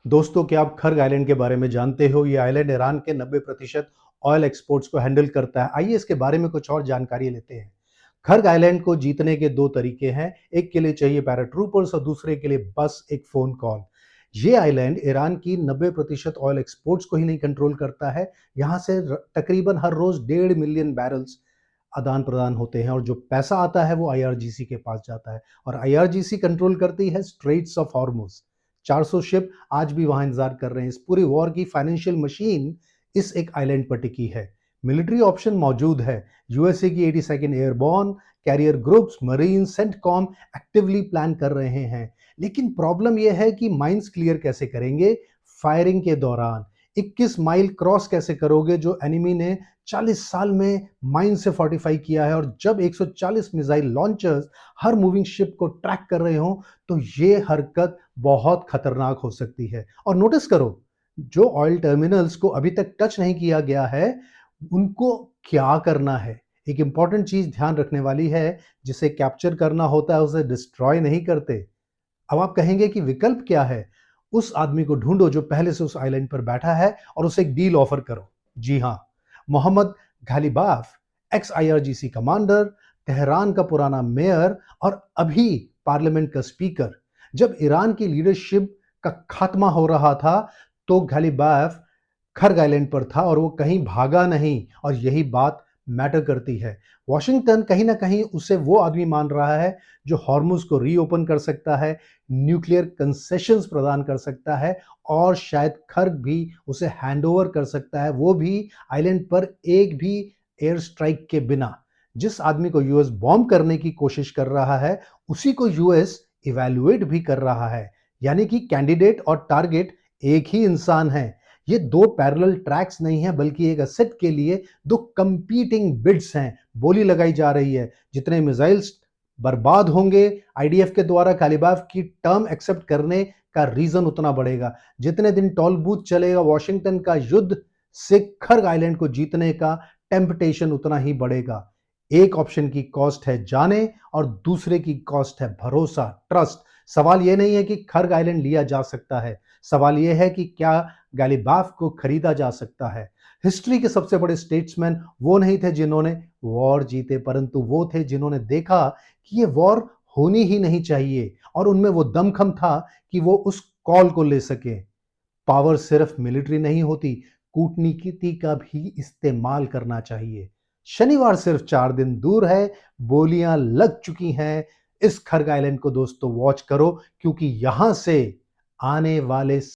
दोस्तों, क्या आप खर्ग आइलैंड के बारे में जानते हो? ये आइलैंड ईरान के 90% ऑयल एक्सपोर्ट्स को हैंडल करता है। आइए इसके बारे में कुछ और जानकारी लेते हैं। खर्ग आइलैंड को जीतने के 2 तरीके हैं। एक के लिए चाहिए पैराट्रूपर्स और दूसरे के लिए बस एक फ़ोन कॉल। ये आइलैंड ईरान की 90% ऑयल एक्सपोर्ट्स को ही नहीं कंट्रोल करता है। यहाँ से तकरीबन हर रोज़ 1.5 मिलियन बैरल्स आदान-प्रदान होते हैं और जो पैसा आता है वो आईआरजीसी के पास जाता है और आईआरजीसी कंट्रोल करती है स्ट्रेट्स ऑफ हॉर्मुज़। 400 शिप आज भी वहां इंतजार कर रहे हैं। इस पूरी वॉर की फाइनेंशियल मशीन इस एक आइलैंड पर टिकी है। मिलिट्री ऑप्शन मौजूद है। यूएसए की 82nd airborne carrier groups, marine, CENTCOM actively plan कर रहे हैं। लेकिन प्रॉब्लम यह है कि माइंस क्लियर कैसे करेंगे फायरिंग के दौरान। 21 माइल क्रॉस कैसे करोगे जो एनिमी ने 40 साल में माइन से फोर्टिफाई किया है। और जब 140 मिसाइल लॉन्चर्स हर मूविंग शिप को ट्रैक कर रहे हो तो ये हरकत बहुत खतरनाक हो सकती है। और नोटिस करो, जो ऑयल टर्मिनल्स को अभी तक टच नहीं किया गया है उनको क्या करना है। एक इंपॉर्टेंट चीज ध्यान रखने वाली है, जिसे कैप्चर करना होता है उसे डिस्ट्रॉय नहीं करते। अब आप कहेंगे कि विकल्प क्या है? उस आदमी को ढूंढो जो पहले से उस आइलैंड पर बैठा है और उसे एक डील ऑफर करो। जी हाँ, Mohammad Ghalibaf, ex IRGC commander, Tehran का पुराना मेयर और अभी पार्लियामेंट का स्पीकर। जब ईरान की लीडरशिप का खात्मा हो रहा था तो गालिबाफ खर्ग आइलैंड पर था और वो कहीं भागा नहीं और यही बात मैटर करती है। वॉशिंगटन कहीं ना कहीं उसे वो आदमी मान रहा है जो हॉर्मुज को रीओपन कर सकता है, न्यूक्लियर कंसेशंस प्रदान कर सकता है और शायद खर्ग भी उसे हैंडओवर कर सकता है, वो भी आइलैंड पर एक भी एयर स्ट्राइक के बिना। जिस आदमी को यूएस बॉम्ब करने की कोशिश कर रहा है उसी को यूएस इवैल्यूएट भी कर रहा है। यानी कि कैंडिडेट और टारगेट एक ही इंसान है। ये दो पैरेलल ट्रैक्स नहीं है बल्कि एक असेट के लिए दो कंपीटिंग बिड्स हैं। बोली लगाई जा रही है जितने मिसाइल्स बर्बाद होंगे आईडीएफ के द्वारा कालिबाफ की टर्म एक्सेप्ट करने का रीजन उतना बढ़ेगा। जितने दिन टॉल बूथ चलेगा वॉशिंगटन का युद्ध से खर्ग आइलैंड को जीतने का टेम्पटेशन उतना ही बढ़ेगा। एक ऑप्शन की कॉस्ट है जाने और दूसरे की कॉस्ट है भरोसा, ट्रस्ट। सवाल यह नहीं है कि खर्ग आइलैंड लिया जा सकता है, सवाल यह है कि क्या गालिबाफ को खरीदा जा सकता है। हिस्ट्री के सबसे बड़े स्टेट्समैन वो नहीं थे जिन्होंने वॉर जीते, परंतु वो थे जिन्होंने देखा कि ये वॉर होनी ही नहीं चाहिए और उनमें वो दमखम था कि वो उस कॉल को ले सके। पावर सिर्फ मिलिट्री नहीं होती, कूटनीति का भी इस्तेमाल करना चाहिए। शनिवार सिर्फ 4 दिन दूर है, बोलियां लग चुकी हैं। इस खर्ग आइलैंड को दोस्तों वॉच करो क्योंकि यहां से आने वाले